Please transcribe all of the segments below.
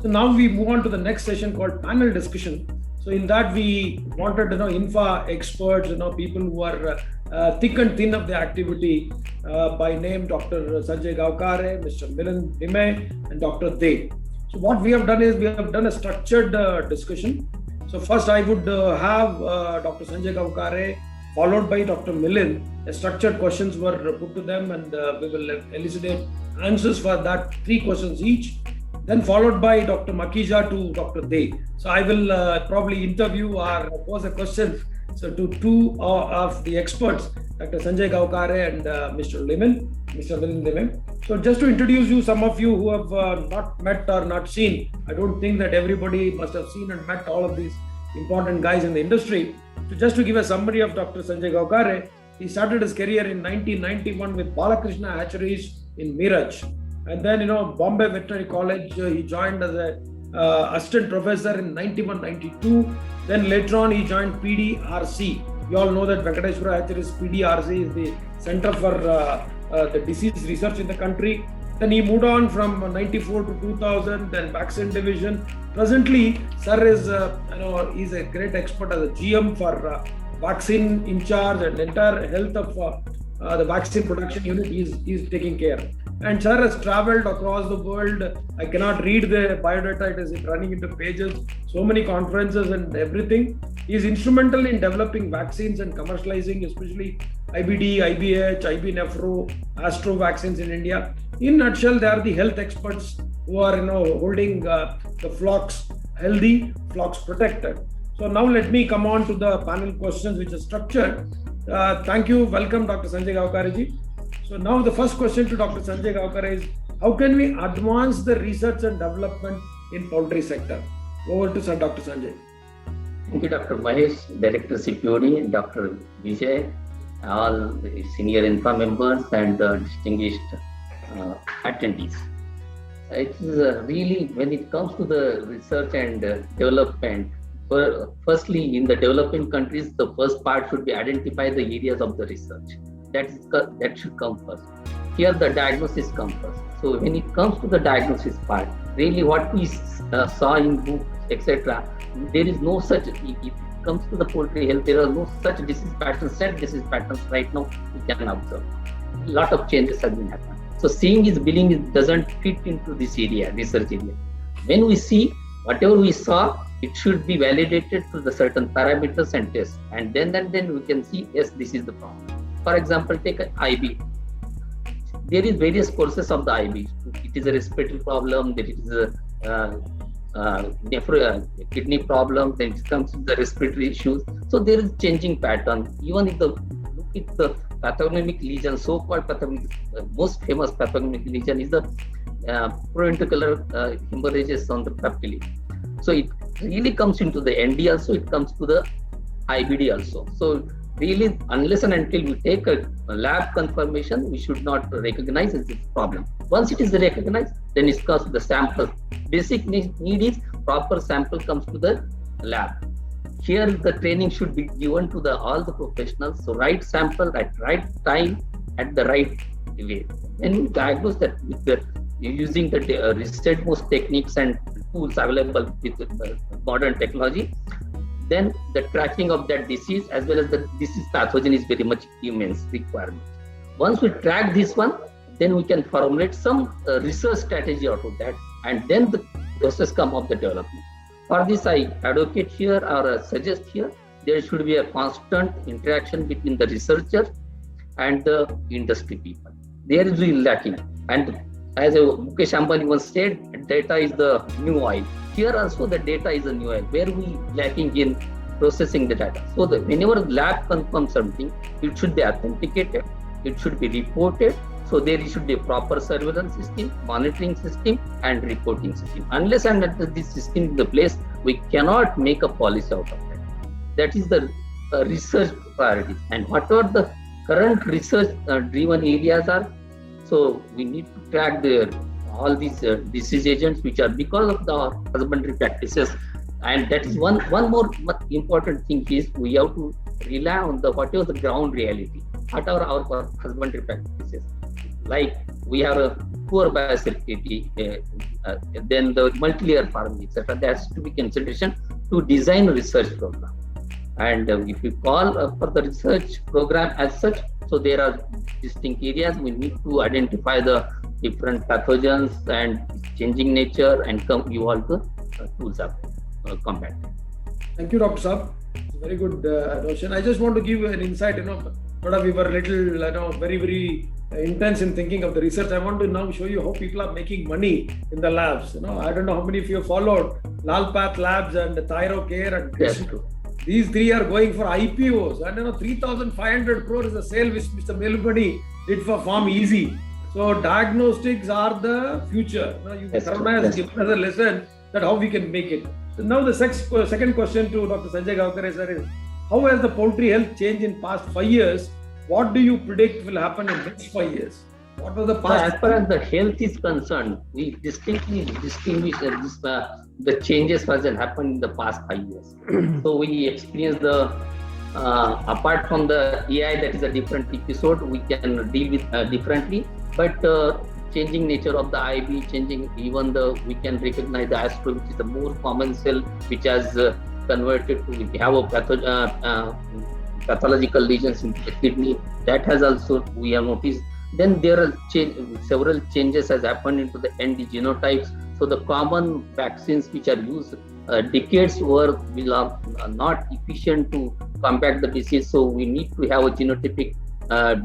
So now we move on to the next session called panel discussion. So in that we wanted infra experts, people who are thick and thin of the activity, by name Dr. Sanjay Gavkare, Mr. Milind Dhime, and Dr. De. So what we have done is we have done a structured discussion. So first I would have Dr. Sanjay Gavkare followed by Dr. Milind. Structured questions were put to them, and we will elucidate answers for that, 3 questions each. Then followed by Dr. Makija to Dr. De. So I will probably interview or pose a question to 2 of the experts, Dr. Sanjay Gavkare and Mr. Milind Dhime. So just to introduce you, some of you who have not met or not seen, I don't think that everybody must have seen and met all of these important guys in the industry. So just to give a summary of Dr. Sanjay Gavkare, he started his career in 1991 with Balakrishna Hatcheries in Miraj. And then, Bombay Veterinary College, he joined as a assistant professor in 91-92. Then later on, he joined PDRC. You all know that Venkateshwara Hatcheries PDRC is the center for the disease research in the country. Then he moved on from 94 to 2000, then vaccine division. Presently, sir is, he's a great expert as a GM for vaccine in charge and entire health of the vaccine production unit is taking care. And sir has traveled across the world. I cannot read the biodata, it is running into pages, so many conferences and everything. He is instrumental in developing vaccines and commercializing, especially IBD, IBH, IB Nephro, Astro vaccines in India. In a nutshell, they are the health experts who are holding the flocks healthy, flocks protected. So now let me come on to the panel questions which are structured. Thank you. Welcome, Dr. Sanjay Gavkare ji. So now the first question to Dr. Sanjay Gavkare is, how can we advance the research and development in poultry sector? Over to Dr. Sanjay. Thank you, Dr. Mahesh, Director CPOD, Dr. Vijay, all the senior infra members and distinguished attendees. It is really, when it comes to the research and development, firstly, in the developing countries, the first part should be identify the areas of the research. That should come first. Here, the diagnosis comes first. So when it comes to the diagnosis part, really what we saw in books, etc., there is no such, if it comes to the poultry health, there are no such disease patterns, set disease patterns right now we can observe. A lot of changes have been happening. So seeing is believing, it doesn't fit into this area, research area. When we see whatever we saw, it should be validated to the certain parameters and tests, and then we can see, yes, this is the problem. For example, take an IB. There is various courses of the IB. It is a respiratory problem, there is a kidney problem, then it comes to the respiratory issues. So there is changing pattern. Even if look at the pathognomic lesion, so-called pathognomic, most famous pathognomic lesion is the proventricular hemorrhages on the papilla. So it really comes into the ND also, it comes to the IBD also. So really, unless and until we take a lab confirmation, we should not recognize this problem. Once it is recognized, then it comes to the sample. Basic need is proper sample comes to the lab. Here, the training should be given to all the professionals. So right sample at right time at the right way. When we diagnose that with using the research most techniques and tools available with modern technology, then the tracking of that disease as well as the disease pathogen is very much immense requirement. Once we track this one, then we can formulate some research strategy out of that, and then the process come of the development. For this, I advocate here or suggest here, there should be a constant interaction between the researcher and the industry people. There is really lacking. And as Mukesh Ambani once said, data is the new oil. Here also the data is a new oil, where we lacking in processing the data. So whenever the lab confirms something, it should be authenticated, it should be reported. So there should be a proper surveillance system, monitoring system, and reporting system. Unless and until this system is in the place, we cannot make a policy out of that. That is the research priority. And whatever the current research driven areas are, so we need to track all these disease agents which are because of the husbandry practices. And that is one more important thing is we have to rely on whatever the ground reality, whatever our husbandry practices. Like we have a poor biosecurity then the multi-layer farming, etc. That has to be consideration to design a research program. And if you call for the research program as such, so there are distinct areas. We need to identify the different pathogens and changing nature and evolve the tools of combat. Thank you, Dr. Saab. It's a very good notion. I just want to give an insight. We were little, very, very intense in thinking of the research. I want to now show you how people are making money in the labs. I don't know how many of you have followed Lalpath Labs and Thyrocare and That's true. These three are going for IPOs, and 3,500 crore is the sale which Mr. Melupani did for Farm Easy. So diagnostics are the future. Corona has given us a lesson that how we can make it. So now the second question to Dr. Sanjay Gavkare sir is, how has the poultry health changed in past 5 years? What do you predict will happen in next 5 years? What was the past? As far as the health is concerned, we distinctly distinguish the changes that have happened in the past 5 years. So we experienced the apart from the AI, that is a different episode, we can deal with differently, but changing nature of the IB, changing even we can recognize the astro, which is the more common cell, which has converted to, we have a pathological lesions in the kidney. That has also, we have noticed. Then there are several changes has happened into the ND genotypes. So the common vaccines which are used decades were not efficient to combat the disease. So we need to have a genotypic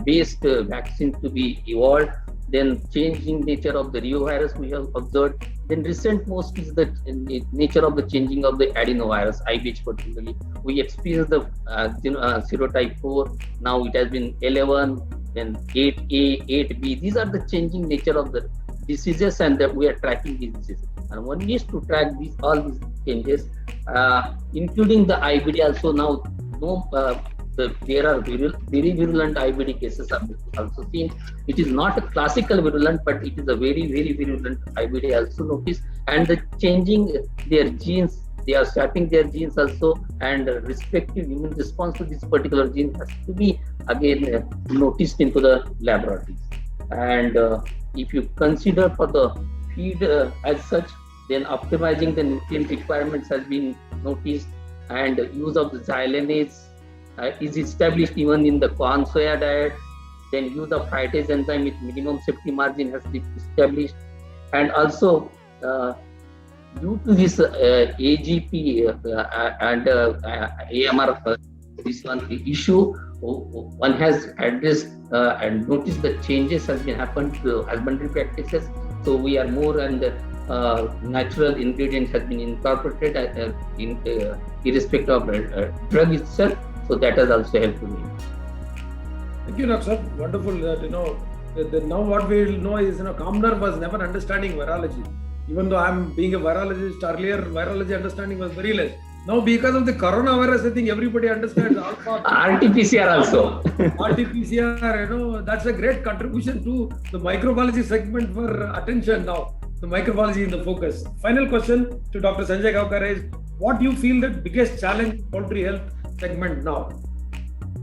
based vaccine to be evolved. Then changing nature of the reovirus we have observed. Then recent most is the nature of the changing of the adenovirus, IBH particularly. We experienced the serotype 4. Now it has been 11. Then 8A, 8B, these are the changing nature of the diseases, and that we are tracking these diseases. And one needs to track all these changes, including the IBD also. Now, there are very virulent IBD cases are also seen. It is not a classical virulent, but it is a very, very virulent IBD also noticed. And the changing their genes, they are swapping their genes also, and respective immune response to this particular gene has to be again noticed into the laboratories. And if you consider for the feed as such, then optimizing the nutrient requirements has been noticed, and use of the xylanase is established even in the corn soya diet. Then use of phytase enzyme with minimum safety margin has been established, and also due to this AGP and AMR this one issue, one has addressed and noticed the changes has been happened to husbandry practices. So we are more, and natural ingredients has been incorporated irrespective of drug itself. So that has also helped me. Thank you, Dr. Sir. Wonderful that now what we will know is Kamner was never understanding virology. Even though I'm being a virologist, earlier virology understanding was very less. Now because of the coronavirus, I think everybody understands alpha. RT-PCR also. RT-PCR, that's a great contribution to the microbiology segment for attention now. The microbiology in the focus. Final question to Dr. Sanjay Gavkare is, what do you feel the biggest challenge poultry health segment now?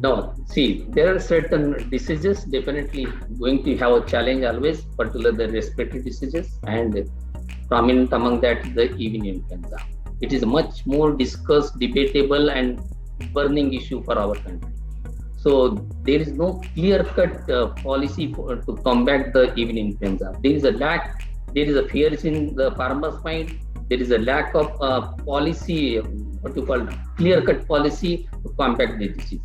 No, see, there are certain diseases definitely going to have a challenge always, particularly the respiratory diseases, and prominent among that the avian influenza. It is a much more discussed, debatable, and burning issue for our country. So there is no clear-cut policy to combat the avian influenza. There is a lack. There is a fear in the farmers' mind. There is a lack of policy, clear-cut policy to combat the disease.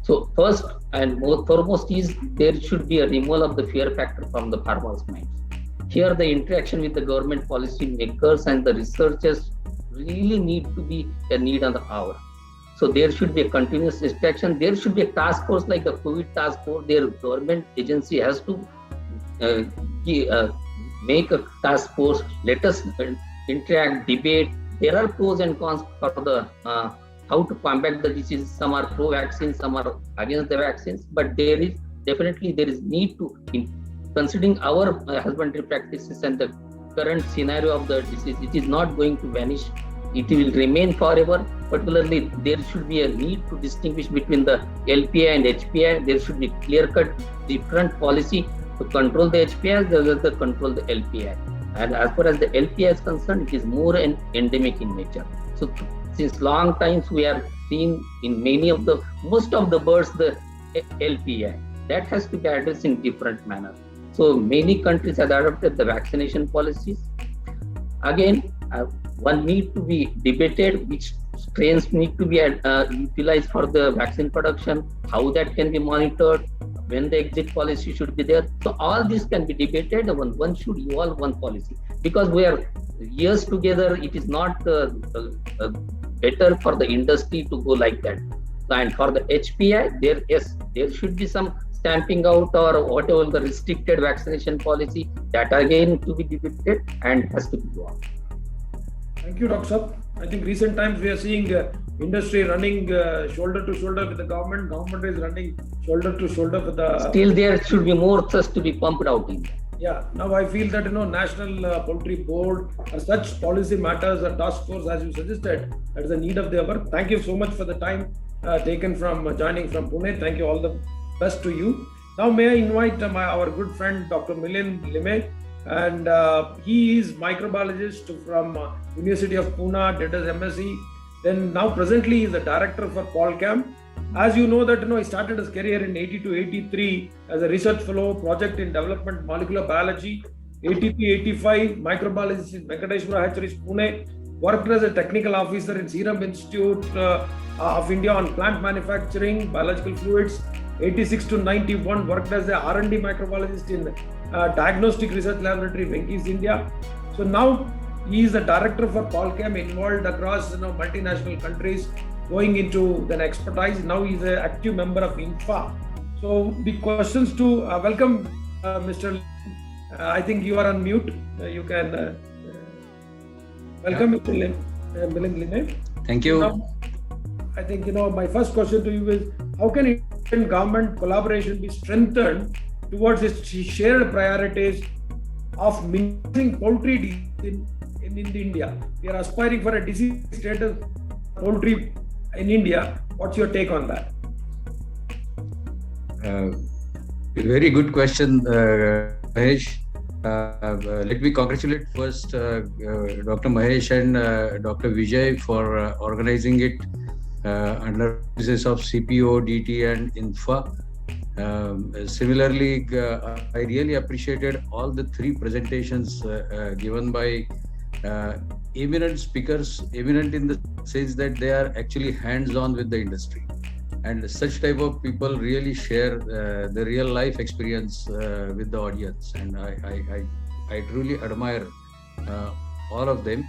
So first and foremost is there should be a removal of the fear factor from the farmers' minds. Here the interaction with the government policy makers and the researchers really need to be a need on the hour. So there should be a continuous interaction. There should be a task force like the COVID task force. Their government agency has to make a task force. Let us interact, debate. There are pros and cons for the how to combat the disease. Some are pro-vaccine, some are against the vaccines, but there is need to, considering our husbandry practices and the current scenario of the disease, it is not going to vanish. It will remain forever. Particularly, there should be a need to distinguish between the LPI and HPI. There should be clear-cut different policy to control the HPI as well as to control the LPI. And as far as the LPI is concerned, it is more endemic in nature. So since long times we are seeing in most of the birds the LPI that has to be addressed in different manner. So many countries have adopted the vaccination policies. Again, one need to be debated which strains need to be utilized for the vaccine production, how that can be monitored, when the exit policy should be there. So all this can be debated. One should evolve one policy, because we are years together. It is not better for the industry to go like that. And for the HPI, there should be some stamping out or whatever the restricted vaccination policy, that again to be debated and has to be gone. Thank you, Dr. Sab. I think recent times we are seeing industry running shoulder to shoulder with the government. Government is running shoulder to shoulder with the. Still, there should be more thrust to be pumped out in. Yeah. Now I feel that National Poultry Board or such policy matters or task force, as you suggested, that is the need of the hour. Thank you so much for the time taken from joining from Pune. Thank you. All the best to you. Now may I invite our good friend Dr. Milind Limaye, and he is microbiologist from University of Pune, did his MSc. Then now presently he is the director for PolCam. As you know that he started his career in 82-83 as a research fellow, project in development molecular biology. 83-85 microbiologist in Venkateshwara Hatcheries, Pune. Worked as a technical officer in Serum Institute of India on plant manufacturing, biological fluids. 86-91 worked as a R&D microbiologist in Diagnostic Research Laboratory, Venki's, India. So now he is the director for PolCam, involved across multinational countries, going into the expertise. Now he is an active member of INFA. So the questions to welcome Mr. I think you are on mute. You can welcome Mr. Milind Limaye. Thank you. Now, I think my first question to you is, how can Indian government collaboration be strengthened towards its shared priorities of minimizing poultry disease in India? We are aspiring for a disease status poultry in India. What's your take on that? Very good question, Mahesh. Let me congratulate first Dr. Mahesh and Dr. Vijay for organizing it under auspices of CPO, DT and INFA. Similarly, I really appreciated all the three presentations given by eminent speakers, eminent in the sense that they are actually hands-on with the industry. And such type of people really share the real life experience with the audience. And I truly admire all of them.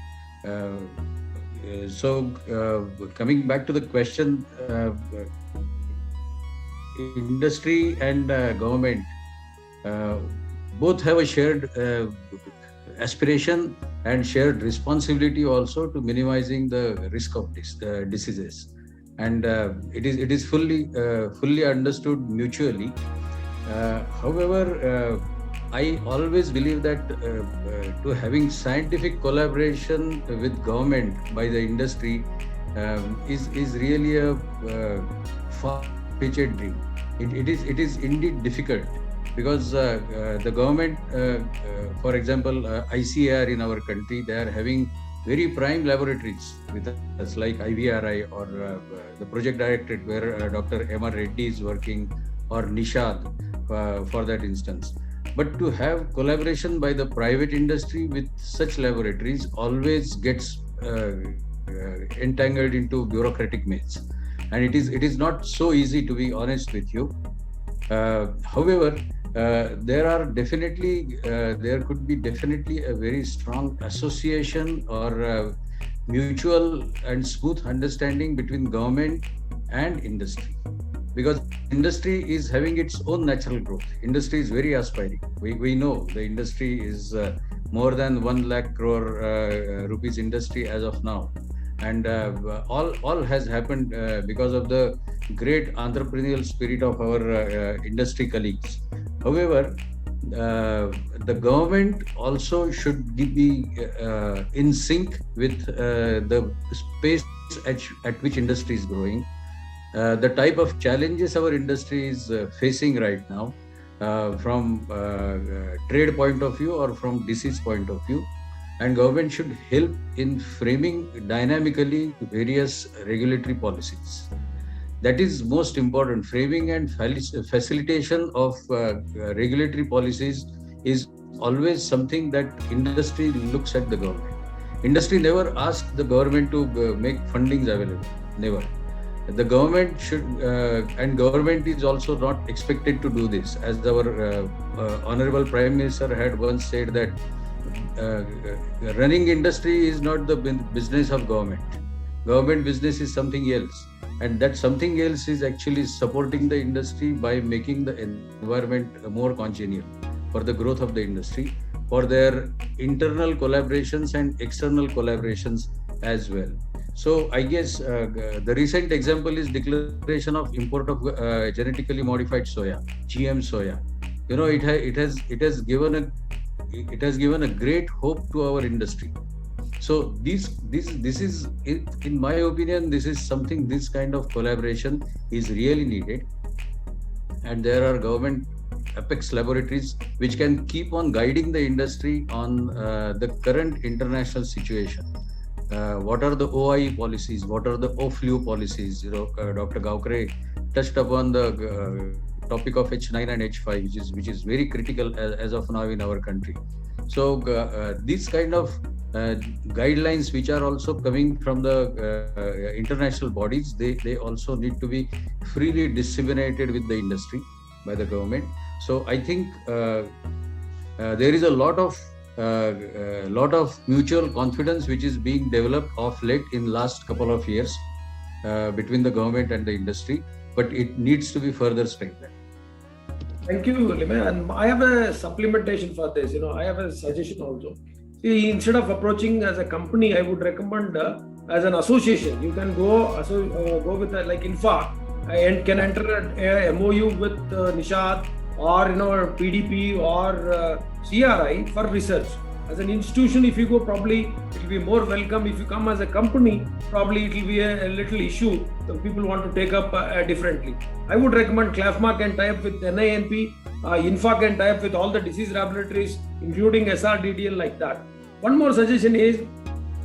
So coming back to the question, industry and government both have a shared aspiration and shared responsibility also to minimizing the risk of diseases. And it is fully understood mutually. However, I always believe that to having scientific collaboration with government by the industry is really a far-fetched dream. It is indeed difficult, because the government, for example, ICAR in our country, they are having very prime laboratories with us, like IVRI or the project directorate where Dr. M.R. Reddy is working, or NISHAD for that instance. But to have collaboration by the private industry with such laboratories always gets entangled into bureaucratic maze, and it is not so easy, to be honest with you. However, there could be definitely a very strong association or mutual and smooth understanding between government and industry, because industry is having its own natural growth. Industry is very aspiring. We know the industry is more than 1 lakh crore rupees industry as of now, and all has happened because of the great entrepreneurial spirit of our industry colleagues. However, the government also should be in sync with the pace at which industry is growing, the type of challenges our industry is facing right now. from trade point of view or from disease point of view, and government should help in framing dynamically various regulatory policies. That is most important. Framing and facilitation of regulatory policies is always something that industry looks at the government. Industry never asks the government to make fundings available. Never. The government should, and government is also not expected to do this. As our Honorable Prime Minister had once said that running industry is not the business of government. Government business is something else. And that something else is actually supporting the industry by making the environment more congenial for the growth of the industry, for their internal collaborations and external collaborations as well. So I guess the recent example is declaration of import of genetically modified soya, GM soya. You know, it has given a great hope to our industry. So this is, in my opinion, this is something, this kind of collaboration is really needed. And there are government apex laboratories which can keep on guiding the industry on the current international situation. What are the OIE policies? What are the OFLU policies? You know, Dr. Gawkare touched upon the topic of H9 and H5, which is very critical as of now in our country. So these kind of guidelines which are also coming from the international bodies, they also need to be freely disseminated with the industry by the government. So I think there is a lot of mutual confidence which is being developed of late in last couple of years between the government and the industry, but it needs to be further strengthened. Thank you, Lime. And I have a supplementation for this. You know, I have a suggestion also. See, instead of approaching as a company, I would recommend as an association. You can go with like INFA and can enter a MOU with Nishad or PDP or CRI for research. As an institution, if you go, probably it will be more welcome. If you come as a company, probably it will be a little issue that people want to take up differently. I would recommend CLAFMA can tie up with NINP, INFA can tie up with all the disease laboratories, including SRDDL, like that. One more suggestion is,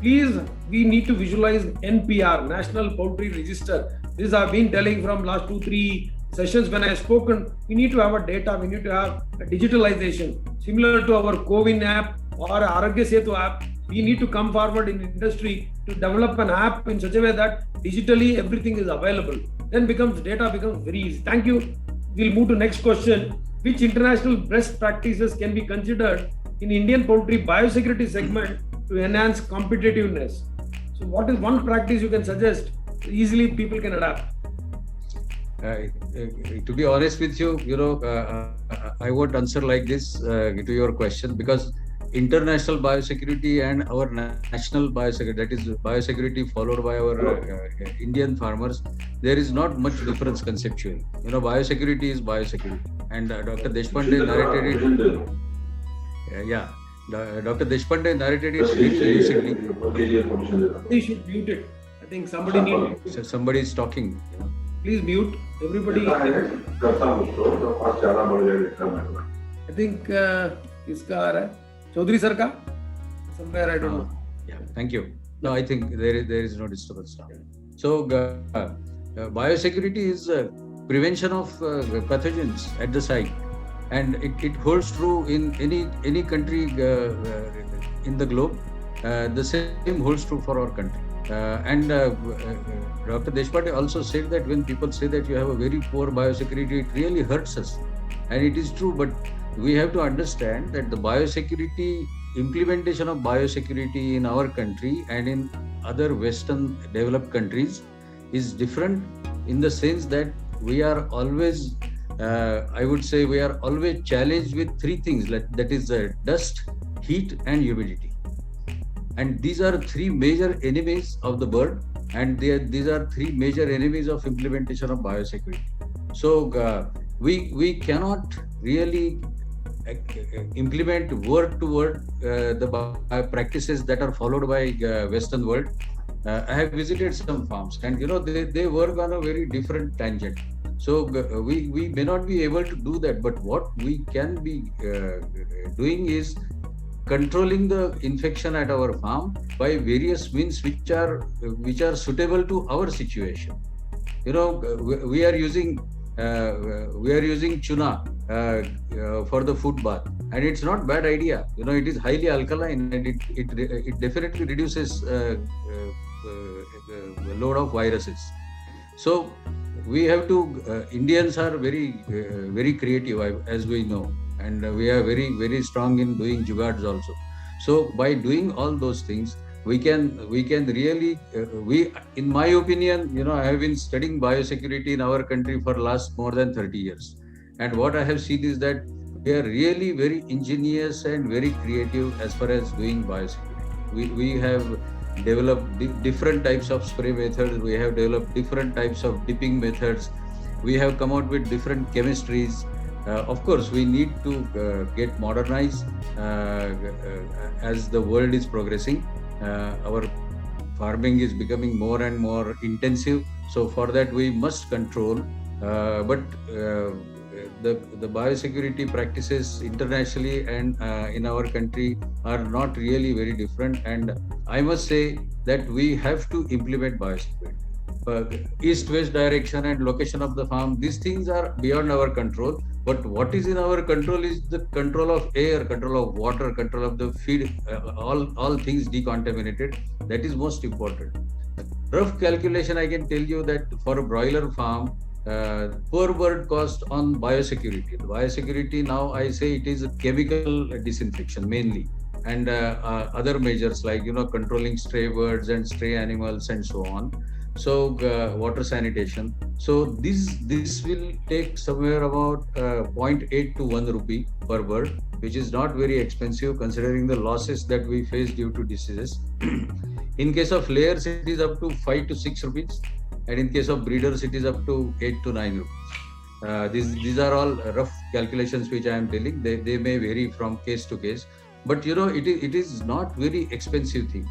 please, we need to visualize NPR, National Poultry Register. This I've been telling from last 2-3 sessions when I have spoken. We need to have a data, we need to have a digitalization. Similar to our CoWIN app or Arogya Setu app, we need to come forward in industry to develop an app in such a way that digitally everything is available. Then data becomes very easy. Thank you. We'll move to next question. Which international best practices can be considered in Indian poultry biosecurity segment to enhance competitiveness? So what is one practice you can suggest easily people can adapt? To be honest with you, I won't answer like this to your question, because international biosecurity and our national biosecurity, that is biosecurity followed by our Indian farmers, there is not much difference conceptually. Biosecurity is biosecurity, and Dr. Deshpande narrated it. Dr. Deshpande narrated it recently. They should mute it. I think somebody needs. So somebody is talking. Please mute everybody. I think kiska aa raha hai? Chaudhary sir ka? Somewhere, I don't know. Yeah, thank you. No, I think there is no disturbance now. So biosecurity is prevention of pathogens at the site, and it holds true in any country in the globe. The same holds true for our country. And Dr. Deshpande also said that when people say that you have a very poor biosecurity, it really hurts us. And it is true, but we have to understand that the biosecurity, implementation of biosecurity in our country and in other Western developed countries is different, in the sense that we are always, I would say, we are always challenged with three things, that is dust, heat and humidity. And these are three major enemies of the bird, and these are three major enemies of implementation of biosecurity. So we cannot really implement word to word the practices that are followed by Western world. I have visited some farms, and they work on a very different tangent. So we may not be able to do that, but what we can be doing is controlling the infection at our farm by various means which are suitable to our situation. You know, we are using tuna for the food bath, and it's not bad idea. You know, it is highly alkaline, and it definitely reduces load of viruses. So we have to. Indians are very creative, as we know, and we are very strong in doing jugards also. So by doing all those things, we can really in my opinion, you know, I have been studying biosecurity in our country for last more than 30 years, and what I have seen is that we are really very ingenious and very creative as far as doing biosecurity. We have developed different types of spray methods, we have developed different types of dipping methods, we have come out with different chemistries. Of course, we need to get modernized as the world is progressing. Our farming is becoming more and more intensive, so for that we must control. But the biosecurity practices internationally and in our country are not really very different, and I must say that we have to implement biosecurity. East-west direction and location of the farm, these things are beyond our control. But what is in our control is the control of air, control of water, control of the feed, all things decontaminated. That is most important. Rough calculation, I can tell you that for a broiler farm, per bird cost on biosecurity. The biosecurity now, I say it is a chemical disinfection mainly, and other measures like, you know, controlling stray birds and stray animals and so on. So water sanitation. So this will take somewhere about 0.8 to 1 rupee per bird, which is not very expensive considering the losses that we face due to diseases. In case of layers, it is up to 5 to 6 rupees, and in case of breeders, it is up to 8 to 9 rupees. These are all rough calculations which I am telling. They may vary from case to case, but you know, it is not very expensive thing.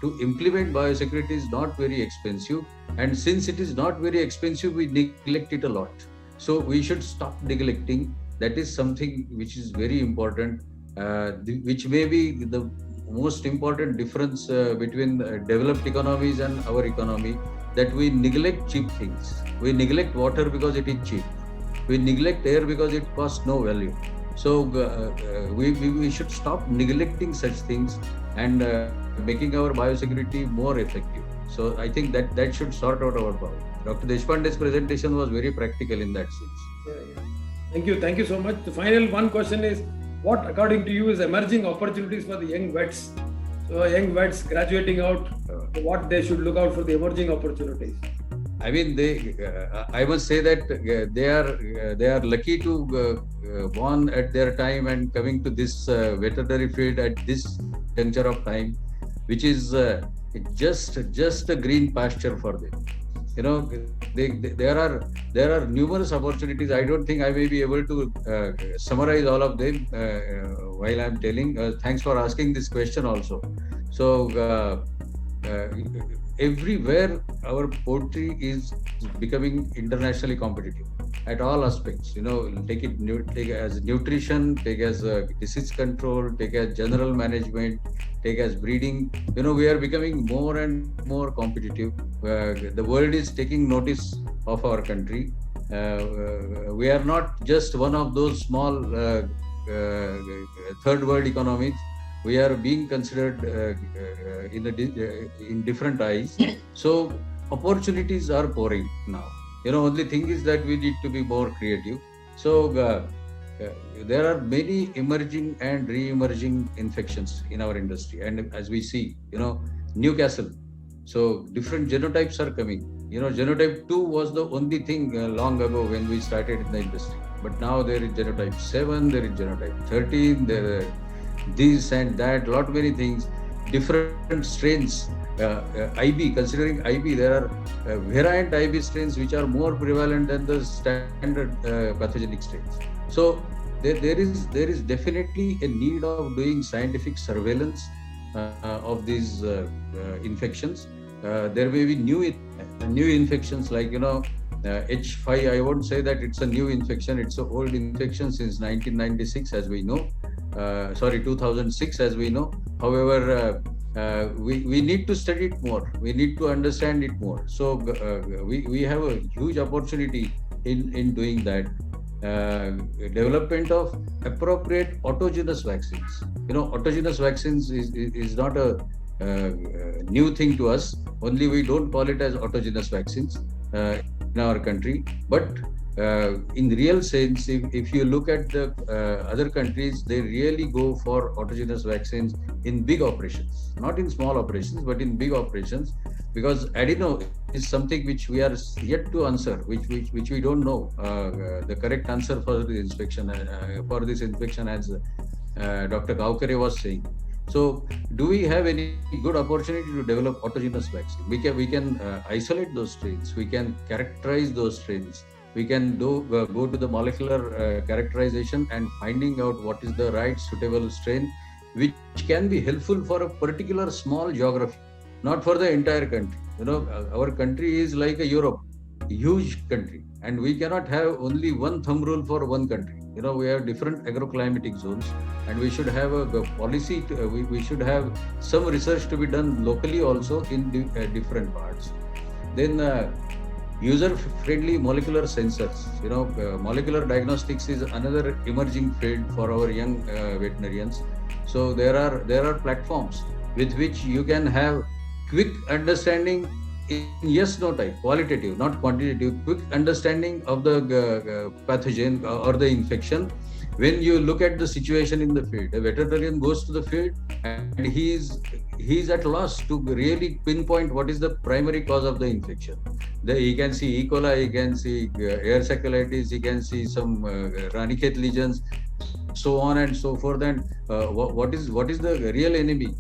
To implement biosecurity is not very expensive, and since it is not very expensive, we neglect it a lot. So we should stop neglecting. That is something which is very important, which may be the most important difference between developed economies and our economy, that we neglect cheap things. We neglect water because it is cheap. We neglect air because it costs no value. So we should stop neglecting such things and making our biosecurity more effective. So I think that should sort out our problem. Dr. Deshpande's presentation was very practical in that sense. Yeah. Thank you so much. The final one question is, what according to you is emerging opportunities for the young vets? So young vets graduating out, what they should look out for the emerging opportunities? I mean, I must say that they are lucky to born at their time and coming to this veterinary field at this juncture of time, which is just a green pasture for them. You know, there are numerous opportunities. I don't think I may be able to summarize all of them while I'm telling. Thanks for asking this question also. So everywhere our poultry is becoming internationally competitive at all aspects. You know, take as nutrition, take as disease control, take as general management, take as breeding. You know, we are becoming more and more competitive. The world is taking notice of our country. We are not just one of those small third world economies. We are being considered in different eyes. So opportunities are pouring now. You know, only thing is that we need to be more creative. So there are many emerging and re-emerging infections in our industry, and as we see, you know, Newcastle. So different genotypes are coming. You know, genotype 2 was the only thing long ago when we started in the industry, but now there is genotype 7, there is genotype 13, there are this and that, lot many things, different strains. IB, considering IB, there are variant IB strains which are more prevalent than the standard pathogenic strains. So there is definitely a need of doing scientific surveillance of these infections. there may be new infections like, H5. I won't say that it's a new infection. It's an old infection since 1996, as we know. 2006, as we know. However, we need to study it more. We need to understand it more. So we have a huge opportunity in doing that. Development of appropriate autogenous vaccines. Autogenous vaccines is not a new thing to us. Only we don't call it as autogenous vaccines in our country. But in real sense, if you look at the other countries, they really go for autogenous vaccines in big operations, not in small operations, but in big operations, because adeno is something which we are yet to answer, which we don't know the correct answer for this infection, as Dr. Gawkare was saying. So, do we have any good opportunity to develop autogenous vaccine? We can isolate those strains. We can characterize those strains. We can go to the molecular characterization and finding out what is the right suitable strain, which can be helpful for a particular small geography, not for the entire country. Our country is like a Europe, huge country, and we cannot have only one thumb rule for one country. We have different agroclimatic zones, and we should have a policy. We should have some research to be done locally also in different parts. Then user-friendly molecular sensors. Molecular diagnostics is another emerging field for our young veterinarians. So there are platforms with which you can have quick understanding in yes/no type, qualitative, not quantitative, quick understanding of the pathogen or the infection. When you look at the situation in the field, a veterinarian goes to the field and he is at loss to really pinpoint what is the primary cause of the infection. He can see E. coli, he can see Ehrlichia colitis, he can see some Ranicate lesions, so on and so forth. And what is the real enemy?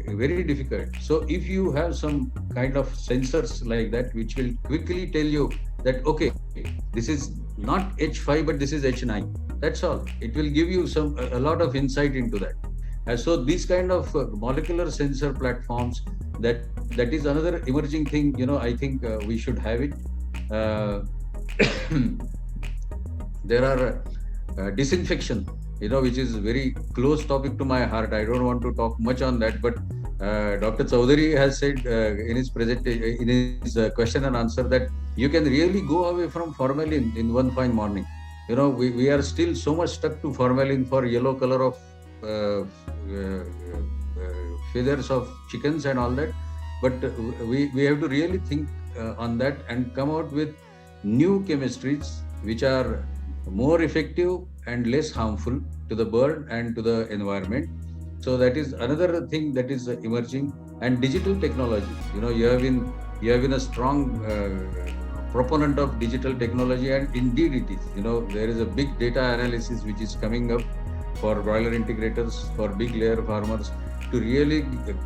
Very difficult. So if you have some kind of sensors like that, which will quickly tell you that, okay, this is not H5, but this is H9. That's all. It will give you a lot of insight into that. And so these kind of molecular sensor platforms, that is another emerging thing. I think we should have it. There are disinfection, which is a very close topic to my heart. I don't want to talk much on that, but Dr. Chowdhury has said in his question and answer that you can really go away from formalin in one fine morning. We are still so much stuck to formalin for yellow color of feathers of chickens and all that. But we have to really think on that and come out with new chemistries which are more effective and less harmful to the bird and to the environment. So that is another thing that is emerging. And digital technology. You have been a strong proponent of digital technology, and indeed it is. There is a big data analysis which is coming up for broiler integrators, for big layer farmers, to really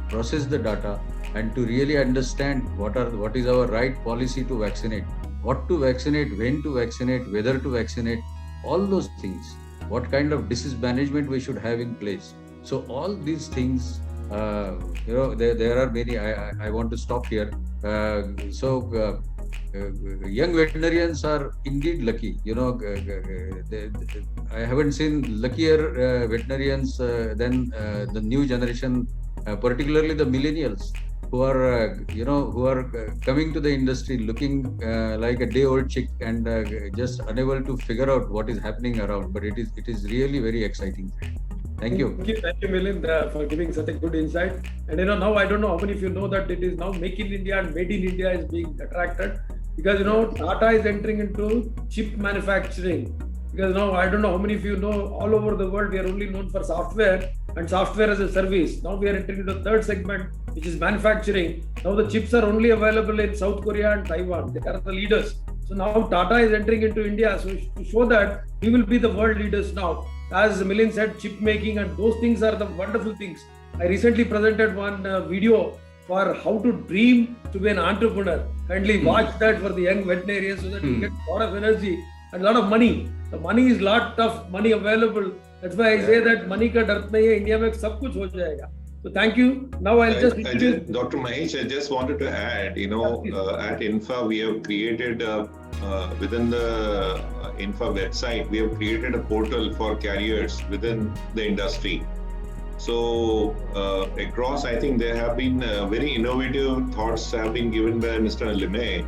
process the data and to really understand what is our right policy to vaccinate, what to vaccinate, when to vaccinate, whether to vaccinate, all those things, what kind of disease management we should have in place. So all these things, there are many. I want to stop here. Young veterinarians are indeed lucky. I haven't seen luckier veterinarians than the new generation, particularly the millennials, who are coming to the industry looking like a day-old chick and just unable to figure out what is happening around. But it is really very exciting. Thank you. Thank you, Milind, for giving such a good insight. And now I don't know how many of you know that it is now Make in India and Made in India is being attracted, because Tata is entering into chip manufacturing. Because now I don't know how many of you know, all over the world we are only known for software and software as a service. Now we are entering into the third segment, which is manufacturing. Now the chips are only available in South Korea and Taiwan. They are the leaders. So now Tata is entering into India. So to show that we will be the world leaders now. As Milind said, chip making and those things are the wonderful things. I recently presented one video for how to dream to be an entrepreneur. Kindly watch that for the young veterinarians so that you get a lot of energy and a lot of money. The money is lot of money available. That's why I say that money ka dar nahi hai, India mein sab kuch ho jayega. So thank you. Now I'll just introduce Dr. Mahesh, I just wanted to add, at INFA, we have created within the INFA website, we have created a portal for carriers within the industry. So across, I think there have been very innovative thoughts have been given by Mr. Limay.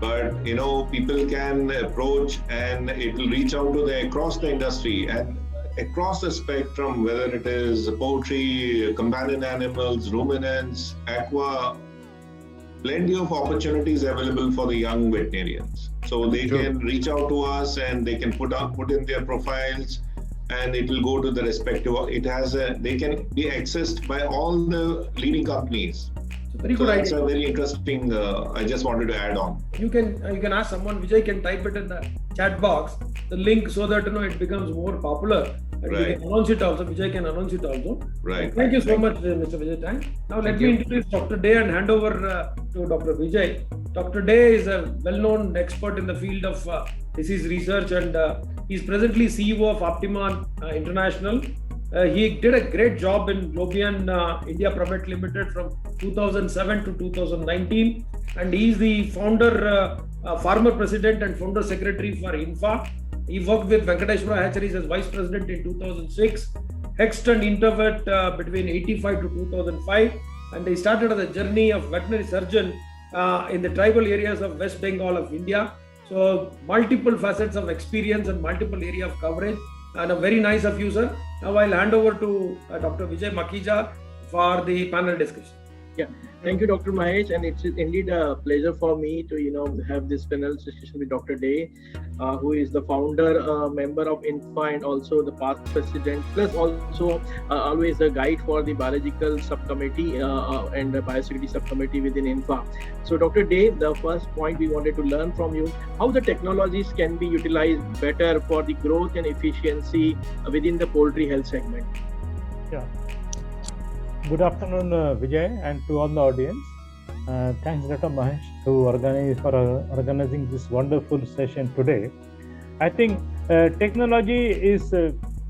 But people can approach and it will reach out to across the industry and across the spectrum, whether it is poultry, companion animals, ruminants, aqua, plenty of opportunities available for the young veterinarians. So they can reach out to us and they can put in their profiles, and it will go to the respective. They can be accessed by all the leading companies. Very good idea. It's a very interesting. I just wanted to add on. You can ask someone. Vijay can type it in the chat box, the link, so that it becomes more popular. And we can announce it also. Vijay can announce it also. Right. Thank you so much, Mr. Vijay Tang. Now let me introduce Dr. Day and hand over to Dr. Vijay. Dr. Day is a well-known expert in the field of disease research, and he's presently CEO of Optiman International. He did a great job in Globian India Private Limited from 2007 to 2019, and he is the founder, former president and founder secretary for INFA. He worked with Venkateshwara Hatcheries as vice president in 2006, Hexton Intervet between 85 to 2005, and he started a journey of veterinary surgeon in the tribal areas of West Bengal of India. So multiple facets of experience and multiple area of coverage, and a very nice of you, sir. Now I'll hand over to Dr. Vijay Makhija for the panel discussion. Yeah, thank you, Dr. Mahesh, and it's indeed a pleasure for me to have this panel discussion with Dr. Day, who is the founder, member of INFA, and also the past president, plus also always a guide for the biological subcommittee and the biosecurity subcommittee within INFA. So, Dr. Day, the first point we wanted to learn from you, how the technologies can be utilized better for the growth and efficiency within the poultry health segment. Yeah. Good afternoon, Vijay, and to all the audience. Thanks, Dr. Mahesh, for organizing this wonderful session today. I think technology is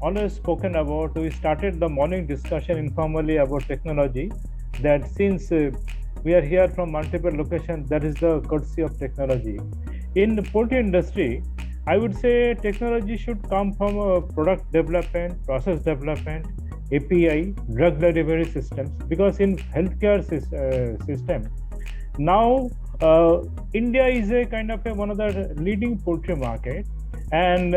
always spoken about. We started the morning discussion informally about technology, that since we are here from multiple locations, that is the courtesy of technology. In the poultry industry, I would say technology should come from product development, process development, API, drug delivery systems, because in healthcare system, now India is a kind of one of the leading poultry market, and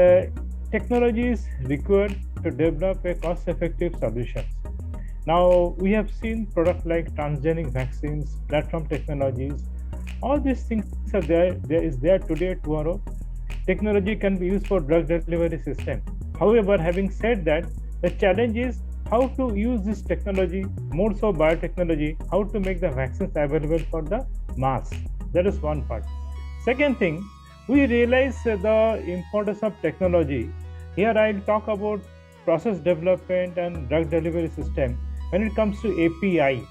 technology is required to develop a cost-effective solutions. Now we have seen products like transgenic vaccines, platform technologies, all these things are there is there today, tomorrow. Technology can be used for drug delivery system. However, having said that, the challenge is how to use this technology, more so biotechnology, how to make the vaccines available for the mass. That is one part. Second thing, we realize the importance of technology. Here I'll talk about process development and drug delivery system when it comes to API.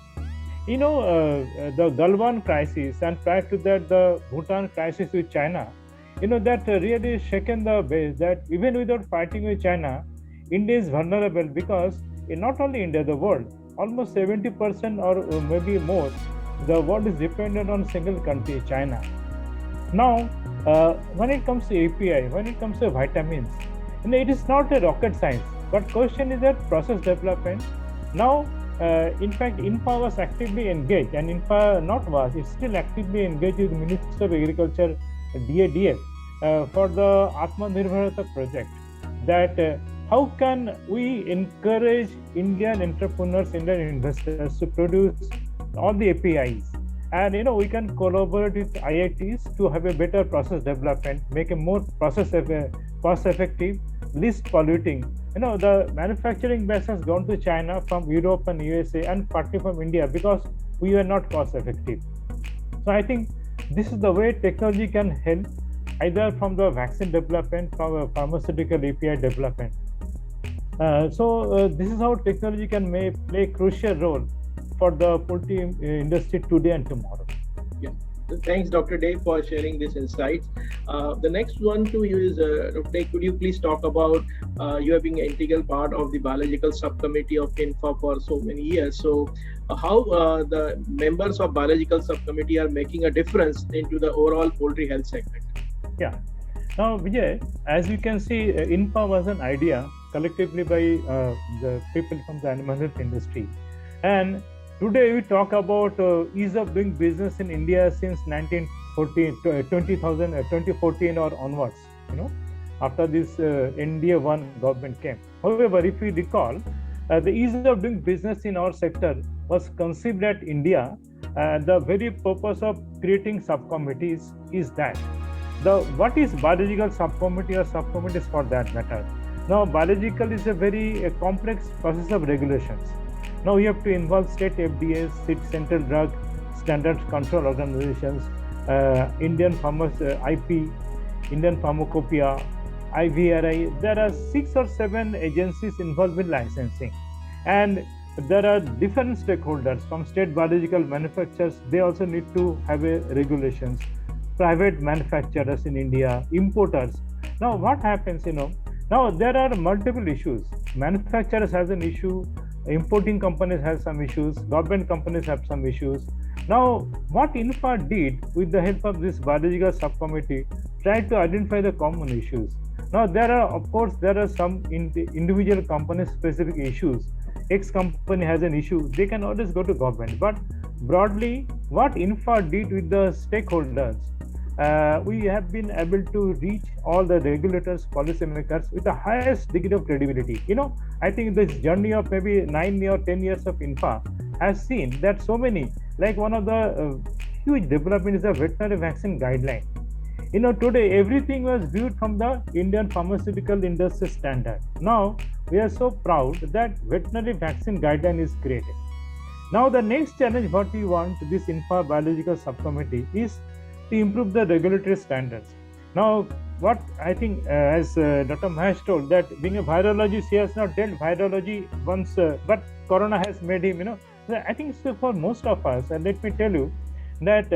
The Galwan crisis, and prior to that the Bhutan crisis with China, that really shaken the base that even without fighting with China, India is vulnerable, because in not only India, the world, almost 70% or maybe more, the world is dependent on a single country, China. Now, when it comes to API, when it comes to vitamins, it is not a rocket science, but question is that process development. Now, in fact, INFA was actively engaged, and INFA is still actively engaged with the Ministry of Agriculture, DADF, for the Atmanirbharta project, that how can we encourage Indian entrepreneurs, Indian investors to produce all the APIs? And we can collaborate with IITs to have a better process development, make a more cost effective, least polluting. The manufacturing base has gone to China from Europe and USA, and partly from India, because we are not cost effective. So I think this is the way technology can help, either from the vaccine development, from pharmaceutical API development. This is how technology can play a crucial role for the poultry industry today and tomorrow. Yeah, Thanks, Dr. Day, for sharing these insights. The next one to you is, Dr. Day, could you please talk about, you have been an integral part of the biological subcommittee of INFA for so many years. So how the members of biological subcommittee are making a difference into the overall poultry health segment? Yeah. Now, Vijay, as you can see, INFA was an idea collectively by the people from the animal health industry. And today we talk about ease of doing business in India since 2014 or onwards, after this India One government came. However, if we recall, the ease of doing business in our sector was conceived at India. The very purpose of creating subcommittees is that what is biological subcommittee or subcommittees for that matter? Now, biological is a very complex process of regulations. Now you have to involve state FDAs, central drug standards control organizations, Indian IP, Indian Pharmacopoeia, IVRI. There are 6 or 7 agencies involved in licensing, and there are different stakeholders from state biological manufacturers. They also need to have regulations. Private manufacturers in India, importers. Now what happens? Now there are multiple issues. Manufacturers has an issue. Importing companies have some issues, government companies have some issues. Now, what INFA did with the help of this biological subcommittee, tried to identify the common issues. Now, there are some individual company specific issues. X company has an issue, they can always go to government. But broadly, what INFA did with the stakeholders, we have been able to reach all the regulators, policymakers with the highest degree of credibility. I think this journey of maybe 9 or 10 years of INFA has seen that so many, like one of the huge development is the veterinary vaccine guideline. Today everything was viewed from the Indian pharmaceutical industry standard. Now we are so proud that veterinary vaccine guideline is created. Now the next challenge what we want this INFA biological subcommittee is to improve the regulatory standards. Now, what I think, as Dr. Mahesh told, that being a virologist, he has not dealt virology once, but Corona has made him, I think so for most of us, and let me tell you that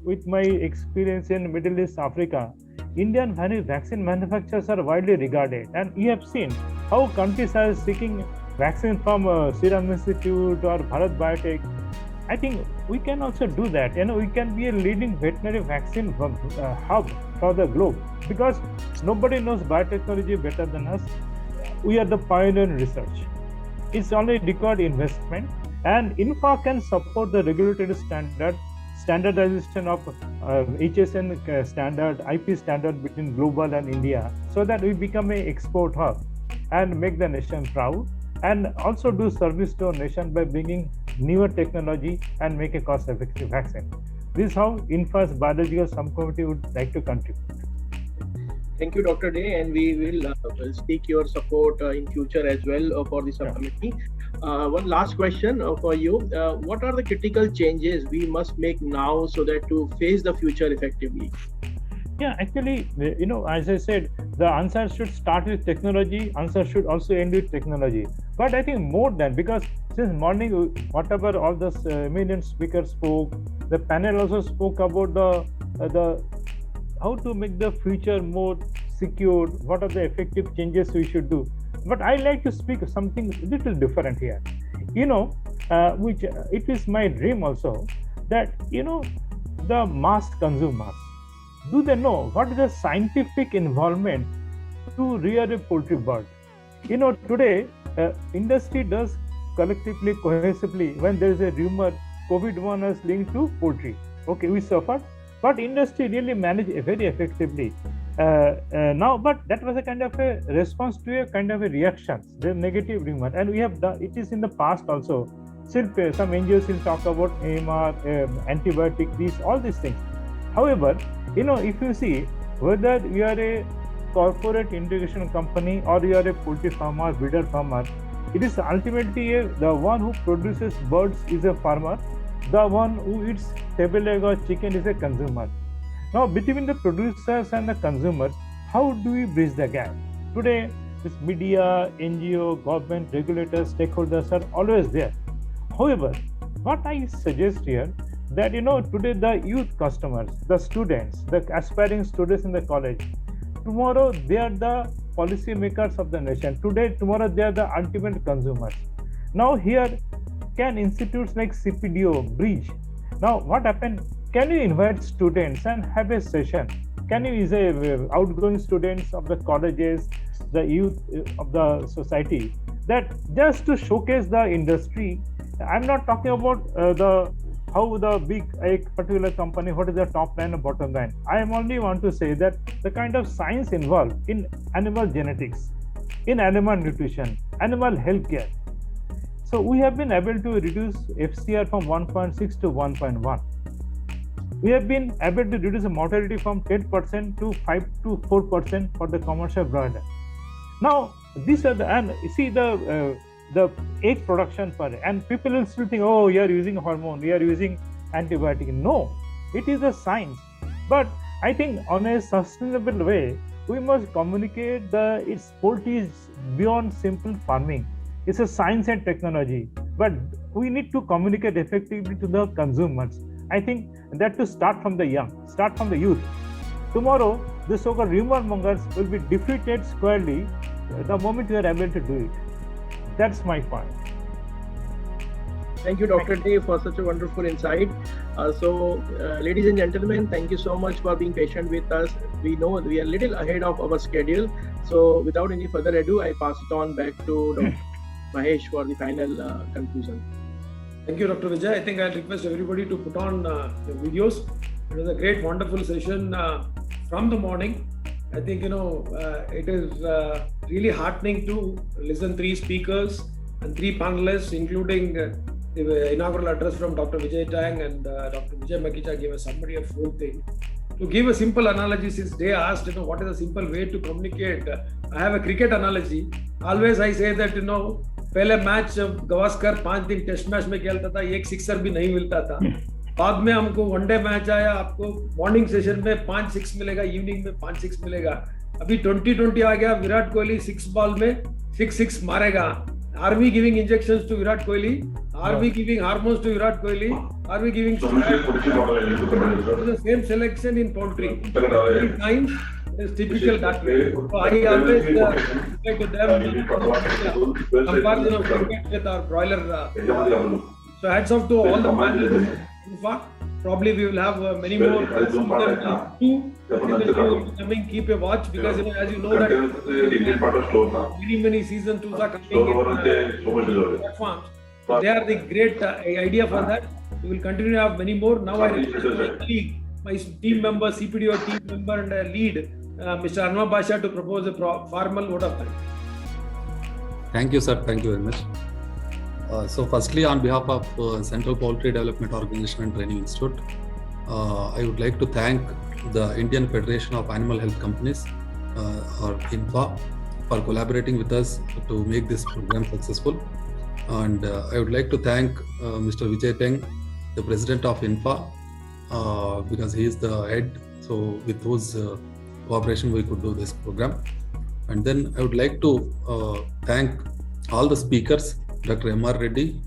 with my experience in Middle East, Africa, Indian vaccine manufacturers are widely regarded, and you have seen how countries are seeking vaccine from Serum Institute or Bharat Biotech. I think we can also do that. We can be a leading veterinary vaccine hub for the globe, because nobody knows biotechnology better than us. We are the pioneer in research. It's only required investment, and INFA can support the regulatory standardization of HSN standard, IP standard between global and India, so that we become an export hub and make the nation proud, and also do service to our nation by bringing newer technology and make a cost-effective vaccine. This is how INFA's biological subcommittee would like to contribute. Thank you, Dr. Day, and we will seek your support in future as well for the subcommittee. One last question for you. What are the critical changes we must make now so that to face the future effectively? Yeah, actually, as I said, the answer should start with technology. Answer should also end with technology. But I think more than, because since morning, whatever all the eminent speakers spoke, the panel also spoke about the how to make the future more secure. What are the effective changes we should do? But I like to speak something little different here. Which it is my dream also that the mass consumers, do they know what is the scientific involvement to rear a poultry bird? Today, industry does collectively, cohesively, when there is a rumor COVID-1 is linked to poultry. Okay, we suffered, but industry really managed very effectively. Now, but that was a kind of a response to a kind of a reaction, the negative rumor, and we have done it is in the past also. Still, some NGOs will talk about AMR, antibiotic, all these things. However, if you see whether you are a corporate integration company or you are a poultry farmer, breeder farmer, it is ultimately the one who produces birds is a farmer, the one who eats table egg or chicken is a consumer. Now, between the producers and the consumers, how do we bridge the gap? Today, this media, NGO, government, regulators, stakeholders are always there. However, what I suggest here, that today the youth customers, the students, the aspiring students in the college, tomorrow they are the policy makers of the nation. Tomorrow they are the ultimate consumers. Now here, can institutes like CPDO bridge? Now what happened? Can you invite students and have a session? Can you say outgoing students of the colleges, the youth of the society, that just to showcase the industry? I'm not talking about how the big a particular company, what is the top line and bottom line. I only want to say that the kind of science involved in animal genetics, in animal nutrition, animal healthcare. So we have been able to reduce FCR from 1.6 to 1.1. We have been able to reduce the mortality from 10% to 5 to 4% for the commercial broiler. Now, these are the egg production per day, and people will still think, oh, you are using hormone, you are using antibiotic. No, it is a science. But I think on a sustainable way, we must communicate its poultry is beyond simple farming. It's a science and technology, but we need to communicate effectively to the consumers. I think that to start from the young, start from the youth. Tomorrow, the so-called rumor mongers will be defeated squarely the moment we are able to do it. That's my point. Thank you, Dr. Day, for such a wonderful insight. Ladies and gentlemen, thank you so much for being patient with us. We know we are a little ahead of our schedule. So without any further ado, I pass it on back to Dr. Mahesh for the final conclusion. Thank you, Dr. Vijay. I think I'll request everybody to put on the videos. It was a great, wonderful session from the morning. I think, it is really heartening to listen 3 speakers and 3 panelists, including the inaugural address from Dr. Vijay Tang and Dr. Vijay Makhija gave a summary of the whole thing. To give a simple analogy, since they asked, what is a simple way to communicate? I have a cricket analogy. Always I say that, पहले match Gavaskar 5 दिन test match में खेलता था, एक sixer भी नहीं मिलता था. बाद में हमको वनडे मैच आया, आपको मॉर्निंग सेशन में 5 6 मिलेगा, इवनिंग में 5 6 मिलेगा. अभी 2020 आ गया, विराट कोहली 6 बॉल में 6 मारेगा. Are we giving injections to Virat Kohli? Are we giving hormones to Virat Kohli? Are we giving the same selection in poultry? Times is typical that way. So I always say to them, compare with our broiler. So hats off to all the managers. Probably we will have many more. Keep a watch, because as you know that many season 2s are coming in platforms. So they are the great idea for that. We will continue to have many more. Now I request my colleague, my team member, CPDO team member and lead, Mr. Anwar Basha, to propose a formal vote of thanks. Thank you, sir. Thank you very much. So firstly, on behalf of Central Poultry Development Organization and Training Institute, I would like to thank the Indian Federation of Animal Health Companies, or INFA, for collaborating with us to make this program successful. And I would like to thank Mr. Vijay Tang, the president of INFA, because he is the head. So with whose cooperation we could do this program. And then I would like to thank all the speakers, Dr. M.R. Reddy,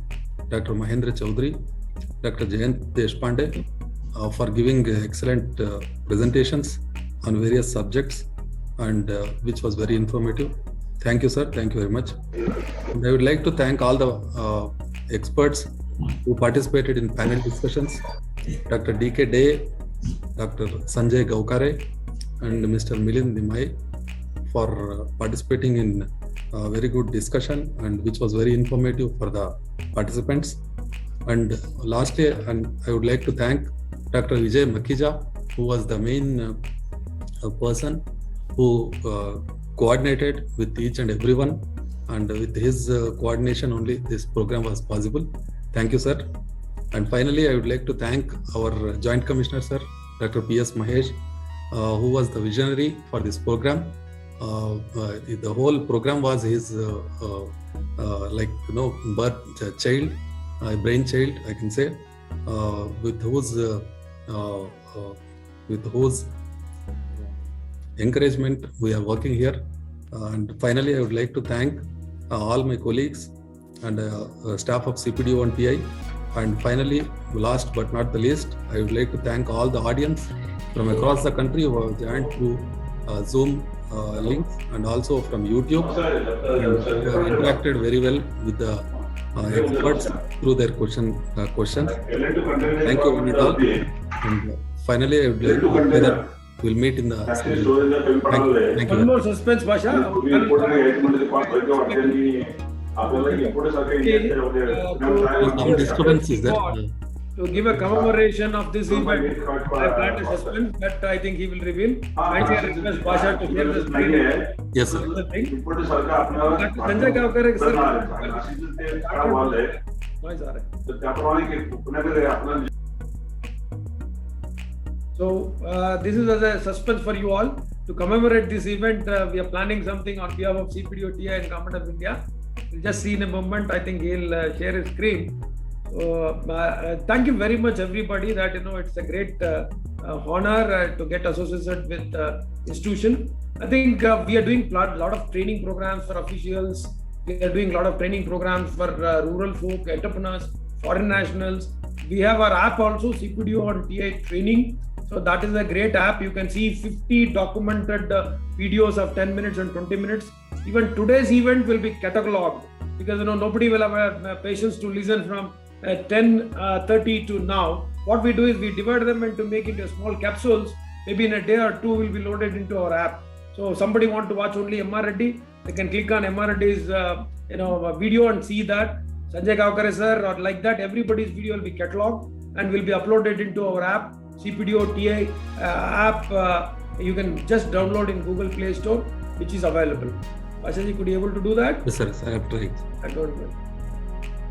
Dr. Mahendra Chaudhary, Dr. Jayant Deshpande, for giving excellent presentations on various subjects, and which was very informative. Thank you, sir. Thank you very much. And I would like to thank all the experts who participated in panel discussions, Dr. D.K. Day, Dr. Sanjay Gaukare, and Mr. Milind Nimai, for participating in a very good discussion, and which was very informative for the participants. And lastly, I would like to thank Dr. Vijay Makhija, who was the main person who coordinated with each and everyone, and with his coordination only this program was possible. Thank you, sir. And finally, I would like to thank our Joint Commissioner, sir, Dr. P.S. Mahesh, who was the visionary for this program. The whole program was his birth child, brainchild, I can say, with whose encouragement we are working here. And finally, I would like to thank all my colleagues and staff of CPDO and PI And finally, last but not the least, I would like to thank all the audience from across the country who have joined through Zoom links and also from YouTube, and who have interacted very well with the experts through their questions. Thank you one and all. And finally, I would like to say that we'll meet in the Thank you. One more suspense, Basha. Some disturbance is there. To give a commemoration of this event, I planned a suspense that I think he will reveal. Kindly I request Basha to share the screen. Yes, sir. Sanjay Kavkar, sir. Noise आ रहा है. So this is as a suspense for you all. To commemorate this event, we are planning something on behalf of CPDO TI and Government of India. We'll just see in a moment. I think he'll share his screen. Thank you very much, everybody. That it's a great honor to get associated with institution. I think we are doing a lot of training programs for officials. We are doing a lot of training programs for rural folk, entrepreneurs, foreign nationals. We have our app also, CPDO on TI training. So that is a great app. You can see 50 documented videos of 10 minutes and 20 minutes. Even today's event will be cataloged because nobody will have patience to listen from 10:30 to now. What we do is we divide them and to make into small capsules. Maybe in a day or two will be loaded into our app. So somebody want to watch only MR Reddy, they can click on MR Reddy's video and see that. Sanjay Kavkar sir or like that, everybody's video will be cataloged and will be uploaded into our app. CPDO TI app you can just download in Google Play Store, which is available. Ashaji, could you able to do that? Yes, sir. I have tried. I don't know.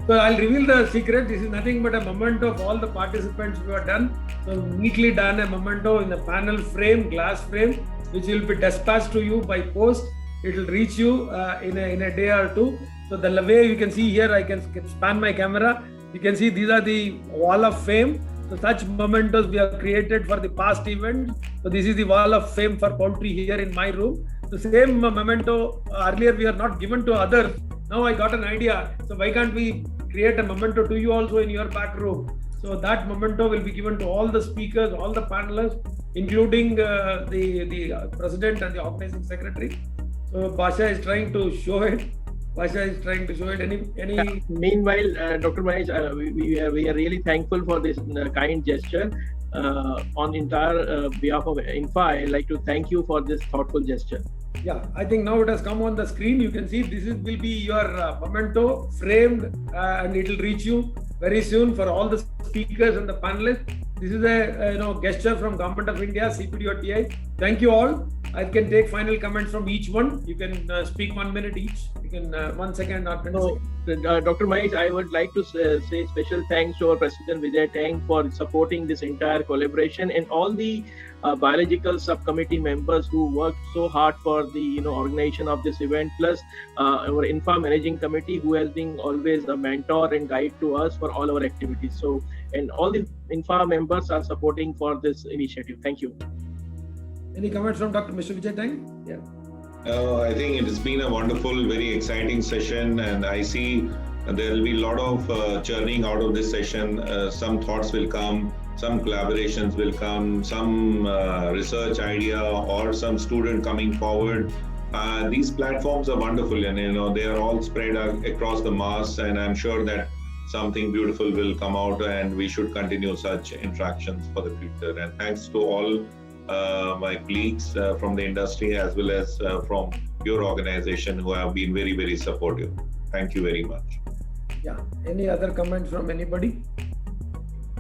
So I'll reveal the secret. This is nothing but a memento of all the participants who have done. So neatly done a memento in a panel frame, glass frame, which will be dispatched to you by post. It will reach you in a day or two. So the way you can see here, I can span my camera. You can see these are the wall of fame. So such mementos we have created for the past event. So this is the wall of fame for poultry here in my room. The same memento earlier we are not given to others. Now I got an idea. So why can't we create a memento to you also in your back room? So that memento will be given to all the speakers, all the panelists, including the president and the organizing secretary. So Basha is trying to show it. Any Meanwhile, Dr. Mahesh, we are really thankful for this kind gesture. On entire behalf of INFA, I'd like to thank you for this thoughtful gesture. Yeah, I think now it has come on the screen. You can see this will be your memento framed and it will reach you very soon for all the speakers and the panelists. This is a gesture from Government of India, CPDO TI. Thank you all. I can take final comments from each one. You can speak 1 minute each. You can 1 second or 10 seconds. Dr. Mahesh, I would like to say special thanks to our President Vijay Tang for supporting this entire collaboration and all the biological subcommittee members who worked so hard for the organization of this event, plus our INFA managing committee who has been always a mentor and guide to us for all our activities. So, and all the INFA members are supporting for this initiative. Thank you. Any comments from Mr. Vijay Tang? Yeah. I think it has been a wonderful, very exciting session, and I see there will be a lot of churning out of this session. Some thoughts will come, some collaborations will come, some research idea or some student coming forward. These platforms are wonderful, and they are all spread across the mass, and I'm sure that something beautiful will come out, and we should continue such interactions for the future. And thanks to all my colleagues from the industry as well as from your organization who have been very, very supportive. Thank you very much. Yeah. Any other comments from anybody?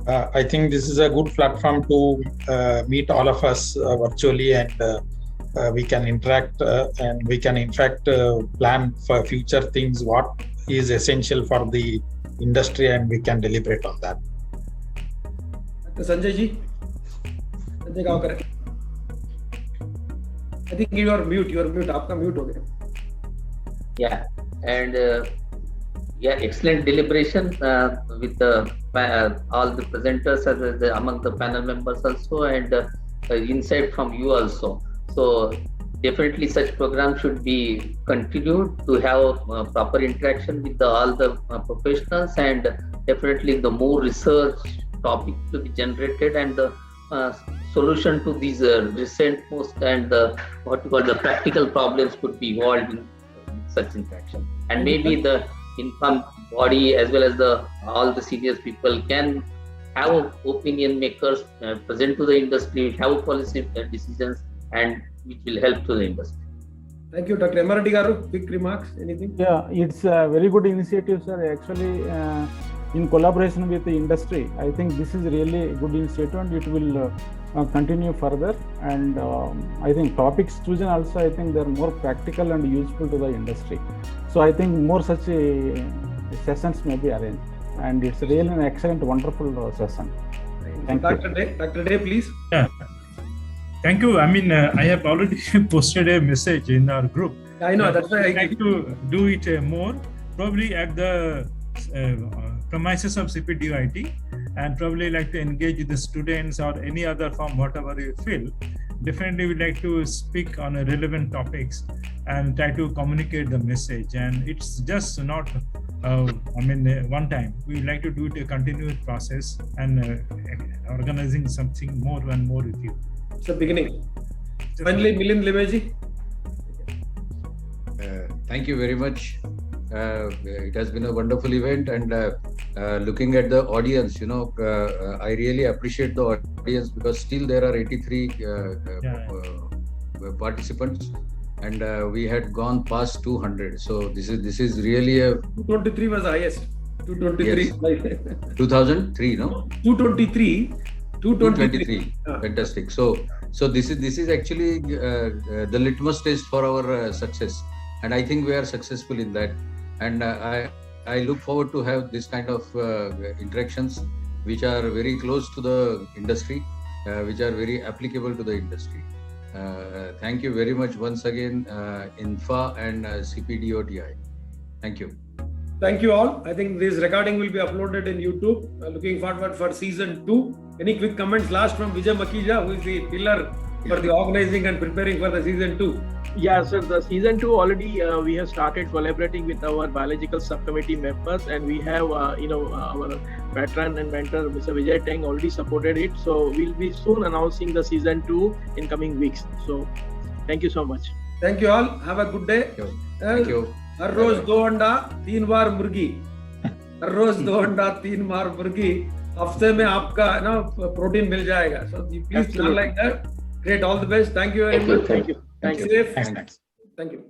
I think this is a good platform to meet all of us virtually, and we can interact and we can in fact plan for future things, what is essential for the industry, and we can deliberate on that. Sanjay ji, Sanjay Kavkar. I think you are mute. Aapka mute ho gaya. Yeah, and excellent deliberation with all the presenters as well as among the panel members also, and insight from you also. So definitely such programs should be continued to have proper interaction with all the professionals, and definitely the more research topic to be generated and the solution to these recent most and what you call the practical problems could be evolved in such interaction. And maybe the informed body as well as all the serious people can have opinion makers present to the industry, have policy decisions, and which will help to the industry. Thank you, Dr. Emareddy Garu. Quick remarks, anything? Yeah, it's a very good initiative, sir. Actually, in collaboration with the industry, I think this is really a good initiative and it will continue further. And I think topics chosen also, I think they're more practical and useful to the industry. So I think more such sessions may be arranged. And it's really an excellent, wonderful session. Thank you. Dr. Day, please. Yeah. Thank you. I mean, I have already posted a message in our group. I know, that's why I'd like to do it more, probably at the premises of CPDIT, and probably like to engage with the students or any other form, whatever you feel. Definitely we'd like to speak on relevant topics and try to communicate the message. And it's just not, one time. We'd like to do it a continuous process and organizing something more and more with you. It's a beginning. Finally, Milind Limeji. Thank you very much. It has been a wonderful event, and looking at the audience, I really appreciate the audience because still there are 83 participants, and we had gone past 200. So this is really a 223 was the highest. 223. Yes. 2003, no? 223. Fantastic. So this is actually the litmus test for our success, and I think we are successful in that. And I look forward to have this kind of interactions, which are very close to the industry, which are very applicable to the industry. Thank you very much once again, INFA and CPDOTI. Thank you. Thank you all. I think this recording will be uploaded in YouTube. Looking forward for season 2. Any quick comments last from Vijay Makija, who is the pillar for the organizing and preparing for the season 2? Yeah, sir. The season 2 already we have started collaborating with our biological subcommittee members, and we have our veteran and mentor Mr. Vijay Teng already supported it. So we'll be soon announcing the season 2 in coming weeks. So thank you so much. Thank you all. Have a good day. Thank you. हर रोज 2 अंडा 3 बार मुर्गी, हर रोज 2 अंडा 3 बार मुर्गी, हफ्ते में आपका protein मिल जाएगा. So please do like that. Great. All the best. Thank you very much. Thank you. Thank you. Safe. Thanks. Thank you.